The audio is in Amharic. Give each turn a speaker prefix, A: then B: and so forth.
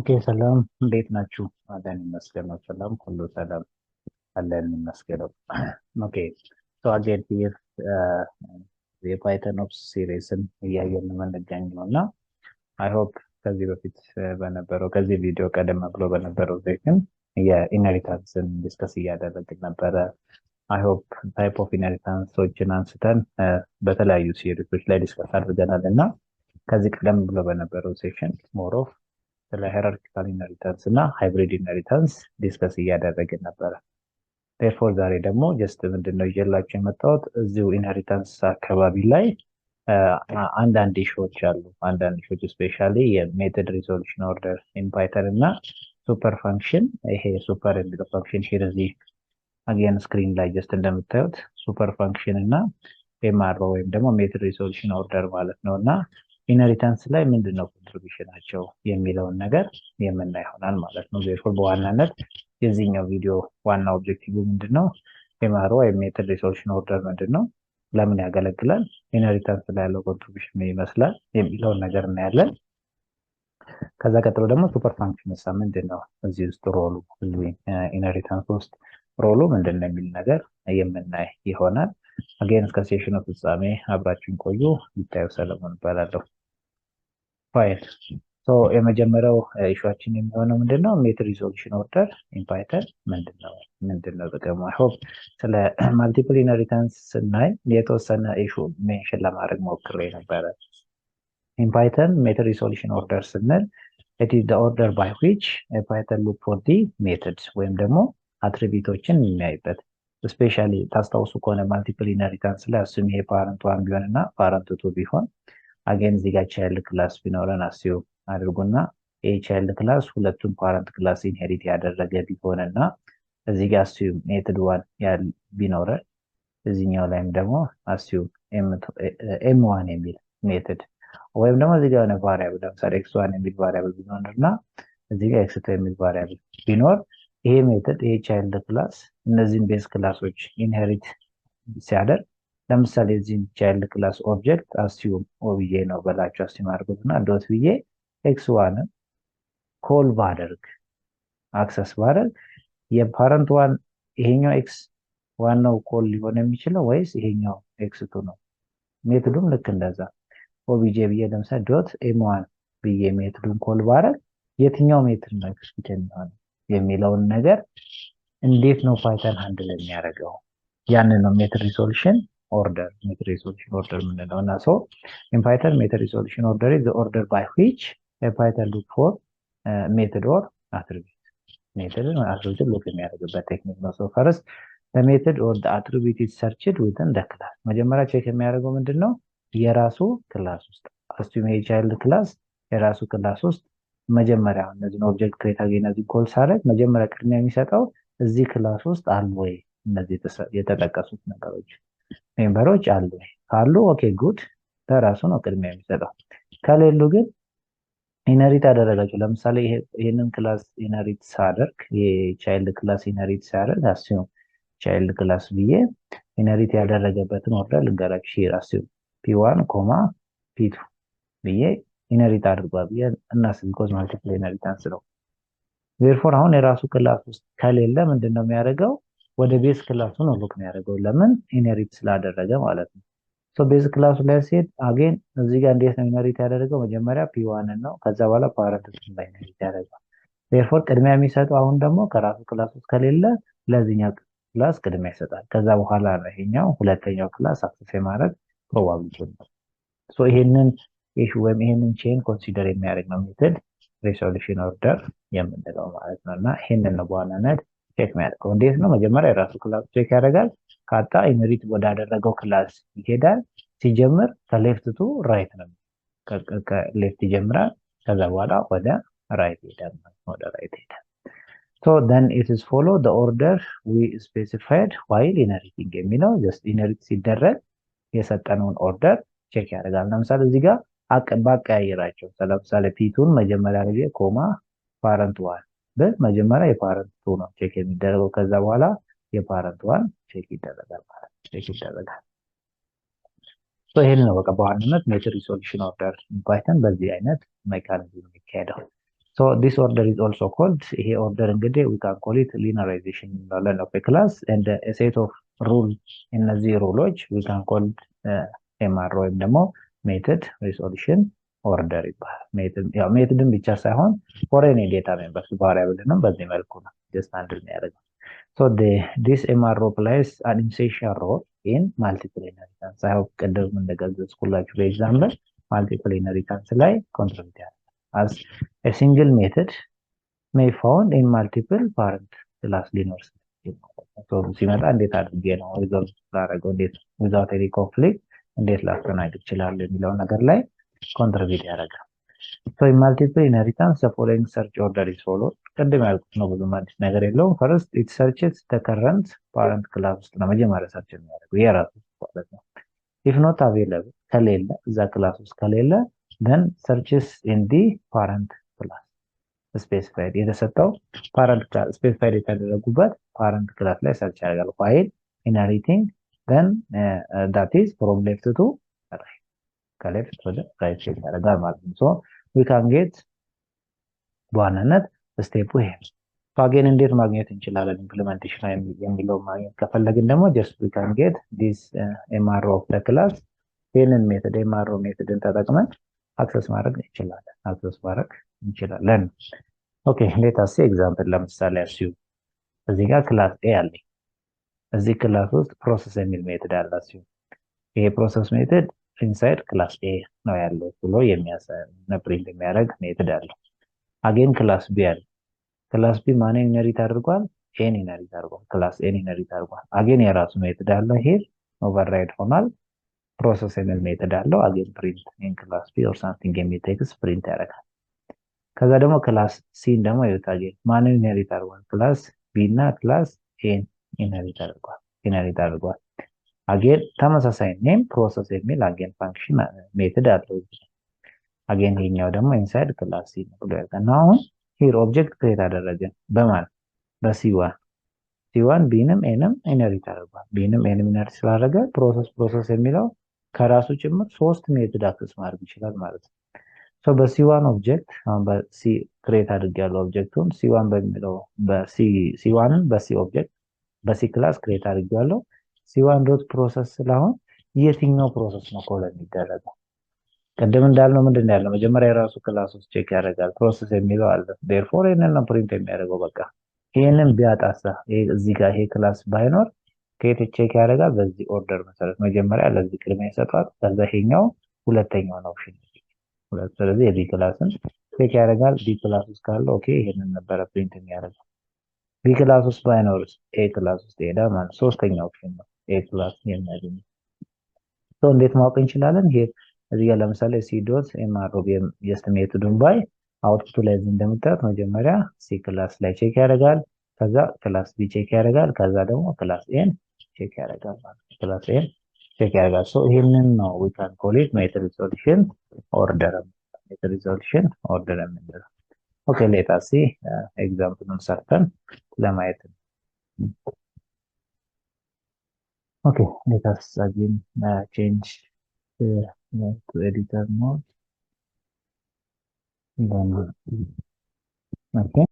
A: ኦኬ ሰላም እንዴት ናችሁ? አለን ይመስገነው። ሰላም ሁሉ ሰላም አለን ይመስገነው። ኦኬ ሶ አጌን ሂር የፓይተን ኦፍ ሲሪስን እያየን የምንገኘው እና አይ ሆፕ ከዚህ በፊት በነበረው ከዚህ ቪዲዮ ቀደም ብሎ በነበረው ሴሽን የኢንሄሪታንስን ዲስከስ እያደረግን ነበረ። አይ ሆፕ ታይፕ ኦፍ ኢንሄሪታንሶችን አንስተን በተለያዩ ሲሪሶች ላይ ዲስከስ አድርገናል እና ከዚህ ቀደም ብሎ በነበረው ሴሽን ሞር ኦፍ ስለ ሄራርኪካል ኢንሄሪታንስ እና ሃይብሪድ ኢንሄሪታንስ ዲስከስ እያደረግን ነበረ። ዴርፎር ዛሬ ደግሞ ጀስት ምንድነው ይዤላችሁ የመጣሁት እዚሁ ኢንሄሪታንስ አካባቢ ላይ አንዳንድ ኢሹዎች አሉ። አንዳንድ ኢሹዎች ስፔሻሊ የሜተድ ሪዞሉሽን ኦርደር ኢን ፓይተን እና ሱፐር ፋንክሽን። ይሄ ሱፐር የሚለው ፋንክሽን ሂር እዚህ አጌን ስክሪን ላይ ጀስት እንደምታዩት ሱፐር ፋንክሽን እና ኤምአርኦ ወይም ደግሞ ሜተድ ሪዞሉሽን ኦርደር ማለት ነው እና ኢንሄሪታንስ ላይ ምንድነው ኮንትሪቢዩሽናቸው የሚለውን ነገር የምናይ ይሆናል ማለት ነው። ዜርፎር በዋናነት የዚህኛው ቪዲዮ ዋና ኦብጀክቲቭ ምንድነው፣ ኤምአርኦ ወይም ሜተድ ሪዞሉሽን ኦርደር ምንድነው፣ ለምን ያገለግላል፣ ኢንሄሪታንስ ላይ ያለው ኮንትሪቢዩሽን ምን ይመስላል የሚለውን ነገር እናያለን። ከዛ ቀጥሎ ደግሞ ሱፐር ፋንክሽን ምንድነው፣ እዚህ ውስጥ ሮሉ፣ እዚህ ኢንሄሪታንስ ውስጥ ሮሉ ምንድነው የሚል ነገር የምናይ ይሆናል። አገን እስከ ሴሽኑ ፍጻሜ አብራችሁን ቆዩ። ይታዩ ሰለሞን እባላለሁ። ፋይል ሶ የመጀመሪያው ኢሹአችን የሚሆነው ምንድነው ሜተድ ሪዞሉሽን ኦርደር ኢን ፓይተን ምንድነው ጥቅሙ። አይ ሆፕ ስለ ማልቲፕል ኢንሄሪታንስ ስናይ የተወሰነ ኢሹ ሜንሽን ለማድረግ ሞክሬ ነበረ። ኢን ፓይተን ሜተድ ሪዞሉሽን ኦርደር ስንል it is the order by which a Python look for the methods ወይም ደግሞ አትሪቢዩቶችን የሚያይበት። ስፔሻሊ ታስታውሱ ከሆነ ማልቲፕል ኢንሄሪታንስ ላይ አሱም ይሄ ፓረንት ዋን ቢሆን እና ፓረንት ቱ ቢሆን አገን እዚህ ጋር ቻይልድ ክላስ ቢኖረን አስዩ አድርጉና ይሄ ቻይልድ ክላስ ሁለቱም ፓረንት ክላስ ኢንሄሪት ያደረገ ቢሆንና እዚህ ጋር አስዩ ሜተድ ዋን ቢኖረን እዚህኛው ላይም ደግሞ አስዩ ኤም1 የሚል ሜተድ ወይም ደግሞ እዚህ ጋር የሆነ ቫሪያብል ለምሳሌ x1 የሚል ቫሪያብል ቢኖርና እዚህ ጋር x2 የሚል ቫሪያብል ቢኖር ይሄ ሜተድ ይሄ ቻይልድ ክላስ እነዚህን ቤዝ ክላሶች ኢንሄሪት ሲያደርግ ለምሳሌ እዚህ ቻይልድ ክላስ ኦብጀክት አስዩም ኦብጄ ነው በላችሁ አስዩም አድርጉትና ዶት ብዬ x1 ኮል ባደርግ አክሰስ ባደርግ የፓረንት ዋን ይሄኛው x1 ነው ኮል ሊሆን የሚችለው ወይስ ይሄኛው x2 ነው? ሜተዱም ልክ እንደዛ ኦብጄ ብዬ ለምሳሌ ዶት ኤም1 ብዬ ሜተዱን ኮል ባደርግ የትኛው ሜተድ ነው ኤክስኪዩት የሚሆነው የሚለውን ነገር እንዴት ነው ፓይተን ሃንድል የሚያደርገው? ያንን ነው ሜተድ ሪዞሉሽን ኦርደር ምንለው እና ሶ ኢን ፓይተን ሜተድ ሪዞሉሽን ኦርደር ኢዝ ዘ ኦርደር ባይ ዊች ኤ ፓይተን ሉክ ፎር ሜተድ ኦር አትሪቢዩት ሜተድን አትሪቢዩት ሉክ የሚያደርግበት ቴክኒክ ነው። ሶ ፈርስት the method or the attribute is searched within the class። መጀመሪያ ቼክ የሚያደርገው ምንድነው የራሱ ክላስ ውስጥ አስዩም ይሄ ቻይልድ ክላስ የራሱ ክላስ ውስጥ መጀመሪያ እነዚህ ኦብጀክት ክሬት አገኝ እዚህ ኮል ሳደርግ መጀመሪያ ቅድሚያ የሚሰጠው እዚህ ክላስ ውስጥ አሉ ወይ እነዚህ የተጠቀሱት ነገሮች ሜምበሮች አሉ ወይ ካሉ ኦኬ ጉድ ለራሱ ነው ቅድሚያ የሚሰጠው። ከሌሉ ግን ኢንሄሪት አደረጋቸው ለምሳሌ ይሄንን ክላስ ኢንሄሪት ሳደርግ የቻይልድ ክላስ ኢንሄሪት ሳደርግ አስዩም ቻይልድ ክላስ ብዬ ኢንሄሪት ያደረገበትን ኦርደር ልንገራችሁ። ሼር አስዩም p1 p2 ብዬ ኢንሄሪት አድርጓል ብዬ እናስብ ቢኮዝ ማልቲፕል ኢንሄሪታንስ ነው። ዜርፎር አሁን የራሱ ክላስ ውስጥ ከሌለ ምንድነው የሚያደርገው ወደ ቤዝ ክላሱ ነው ሉክ የሚያደርገው ለምን ኢንሄሪት ስላደረገ ማለት ነው። ሶ ቤዝ ክላሱ ላይ ሲሄድ አጌን እዚህ ጋር እንዴት ነው ኢንሄሪት ያደረገው መጀመሪያ p1 ነው ከዛ በኋላ ፓረንት ላይ ኢንሄሪት ያደረገው። ዜርፎር ቅድሚያ የሚሰጠው አሁን ደግሞ ከራሱ ክላስ ውስጥ ከሌለ ለዚህኛው ክላስ ቅድሚያ ይሰጣል። ከዛ በኋላ ነው ይሄኛው ሁለተኛው ክላስ አክሰስ የማድረግ ፕሮባቢሊቲ ነው። ሶ ይሄንን ኢሹ ወይም ይሄንን ቼን ኮንሲደር የሚያደርግ ነው ሜተድ ሪዞሉሽን ኦርደር የምንለው ማለት ነው። እና ይሄንን ነው በዋናነት ቼክ የሚያደርገው። እንዴት ነው መጀመሪያ የራሱ ክላስ ቼክ ያደርጋል። ካጣ ኢንሄሪት ወዳደረገው ክላስ ይሄዳል። ሲጀምር ከሌፍት ቱ ራይት ነው ከሌፍት ይጀምራል ከዛ በኋላ ወደ ራይት ይሄዳል ወደ ራይት ይሄዳል። so then it is follow the order we specified while inheriting የሚለው just ኢንሄሪት ሲደረግ የሰጠነውን ኦርደር ቼክ ያደርጋል። ለምሳሌ እዚህ ጋር ባቀያየራቸው ለምሳሌ ፒቱን መጀመሪያ ላይ ኮማ ፓረንት ዋን በመጀመሪያ የፓረንት ቱ ነው ቼክ የሚደረገው ከዛ በኋላ የፓረንት ዋን ቼክ ይደረጋል ማለት ቼክ ይደረጋል። ሶ ይሄን ነው በቃ በዋናነት ሜተድ ሪዞሉሽን ኦርደር ፓይተን በዚህ አይነት ሜካኒዝም የሚካሄደው። So this order is also called, ይሄ order እንግዲህ we can call it linearization እንላለን of a class and a set of rules እነዚህ ሩሎች we can call MR ወይም ደግሞ ሜተድ ሪዞሉሽን ኦርደር ይባላል። ሜተድን ብቻ ሳይሆን ፎር ኤኒ ዴታ ሜምበርስ ቫሪያብልንም በዚህ መልኩ ነው ጀስት አንድ የሚያደርገው። So this MRO plays an essential role in multiple inheritance. I hope ቅድም እንደገለጽኩላችሁ በኤግዛምፕል multiple inheritance ላይ ኮንትሪቢዩት ያደርጋል። As a single method may found in multiple parent class ሊኖር so ሲመጣ እንዴት አድርጌ ነው ሪዞልቭ ላደርገው እንዴት without any conflict እንዴት ላስተናግድ ይችላል የሚለው ነገር ላይ ኮንትሪቢዩት ያደርጋል። So in multiple inheritance the following search order is followed. ቅድም ያልኩት ነው ብዙም አዲስ ነገር የለውም። First it searches the current parent class ውስጥ ነው መጀመሪያ ሰርች የሚያደርገው የራሱ ማለት ነው። If not available ከሌለ እዛ ክላስ ውስጥ ከሌለ then searches in the parent class specified የተሰጠው parent class specified የተደረጉበት parent class ላይ ሰርች ያደርጋል while inheriting then that is from left to right ከሌፍት ወደ ራይት ቼክ ያደርጋል ማለት ነው። ሶ we can get በዋናነት ስቴፑ ይሄ ነው። አገን እንዴት ማግኘት እንችላለን ኢምፕሊሜንቴሽን የሚለው ማግኘት ከፈለግን ደግሞ just we can get this MRO of the class ይህንን ሜተድ MRO ሜተድን ተጠቅመን አክሰስ ማድረግ እንችላለን። ኦኬ ሌት አስ ኤግዛምፕል ለምሳሌ አስዩ እዚህ ጋር ክላስ ኤ አለ። እዚህ ክላስ ውስጥ ፕሮሰስ የሚል ሜተድ አለ። አስዩ ይሄ ፕሮሰስ ሜተድ ኢንሳይድ ክላስ ኤ ነው ያለው ብሎ የሚያሳይ ፕሪንት የሚያደርግ ሜተድ አለ። አገን ክላስ ቢ አለ። ክላስ ቢ ማን ኢንሄሪት አድርጓል? ኤን ኢንሄሪት አድርጓል። ክላስ ኤን ኢንሄሪት አድርጓል። አገን የራሱ ሜተድ አለ። ይሄ ኦቨርራይድ ሆኗል። ፕሮሰስ የሚል ሜተድ አለው። አገን ፕሪንት ኢን ክላስ ቢ ኦር ሳምቲንግ የሚል ቴክስት ፕሪንት ያደርጋል። ከዛ ደግሞ ክላስ ሲን ደግሞ ይወጣ አገን ማን ኢንሄሪት አድርጓል? ክላስ ቢ እና ክላስ ኤን ኢንሄሪት አድርጓል። አገን ተመሳሳይ ኔም ፕሮሰስ የሚል አገን ፋንክሽን ሜተድ አለው። አገን ይሄኛው ደግሞ ኢንሳይድ ክላስ ሲ ነው ብሎ ያልቃል። አሁን ሂር ኦብጀክት ክሬት አደረገ በማን በሲ1 ሲዋን ቢንም ኤንም ኢንሄሪት አድርጓል። ቢንም ኤንም ኢንሄሪት ስላደረገ ፕሮሰስ የሚለው ከራሱ ጭምር ሶስት ሜተድ አክሰስ ማድረግ ይችላል ማለት ነው። ሶ በሲ1 ኦብጀክት አሁን በሲ ክሬት አድርጌያለሁ ኦብጀክቱን ሲዋን በሚለው ሲዋንን በሲ ኦብጀክት በሲ ክላስ ክሬት አድርጌያለሁ። ሲዋን ዶት ፕሮሰስ ስለሆነ የትኛው ፕሮሰስ ነው ኮል የሚደረገው? ቀደም እንዳልነው ምንድን ነው ያለው መጀመሪያ የራሱ ክላስ ውስጥ ቼክ ያደርጋል። ፕሮሰስ የሚለው አለ therefore ይሄንን ነው ፕሪንት የሚያደርገው። በቃ ይሄንን ቢያጣሳ እዚህ ጋር ይሄ ክላስ ባይኖር ከየት ቼክ ያደርጋል? በዚህ ኦርደር መሰረት መጀመሪያ ለዚህ ቅድሚያ ይሰጣል። ከዛ ይሄኛው ሁለተኛውን ኦፕሽን ስለዚህ የቢ ክላስን ቼክ ያደርጋል። ቢ ክላስ ውስጥ ካለ ኦኬ ይሄንን ነበረ ፕሪንት የሚያደርገው። ቢ ክላስ ውስጥ ባይኖርስ ኤ ክላስ ውስጥ ይሄዳል ማለት ሶስተኛው ኦፕሽን ነው ኤ ክላስ የሚያገኝ። ሶ እንዴት ማወቅ እንችላለን? ይሄ እዚህ ጋር ለምሳሌ ሲ ዶት ኤምአርኦ ጀስት ሜተዱን ባይ አውትፑት ላይ እንደምታዩት መጀመሪያ ሲ ክላስ ላይ ቼክ ያደርጋል። ከዛ ክላስ ቢ ቼክ ያደርጋል። ከዛ ደግሞ ክላስ ኤን ቼክ ያደርጋል ማለት ነው። ክላስ ኤን ቼክ ያደርጋል። ሶ ይሄንን ነው we can call it ሜተድ ሪዞሉሽን ኦርደር የምንለው። ኦኬ ሌት አስ ሲ ኤግዛምፕሉን ሰርተን ለማየት ነው። ኦኬ ሌት አስ አጌን ቼንጅ to editor mode then okay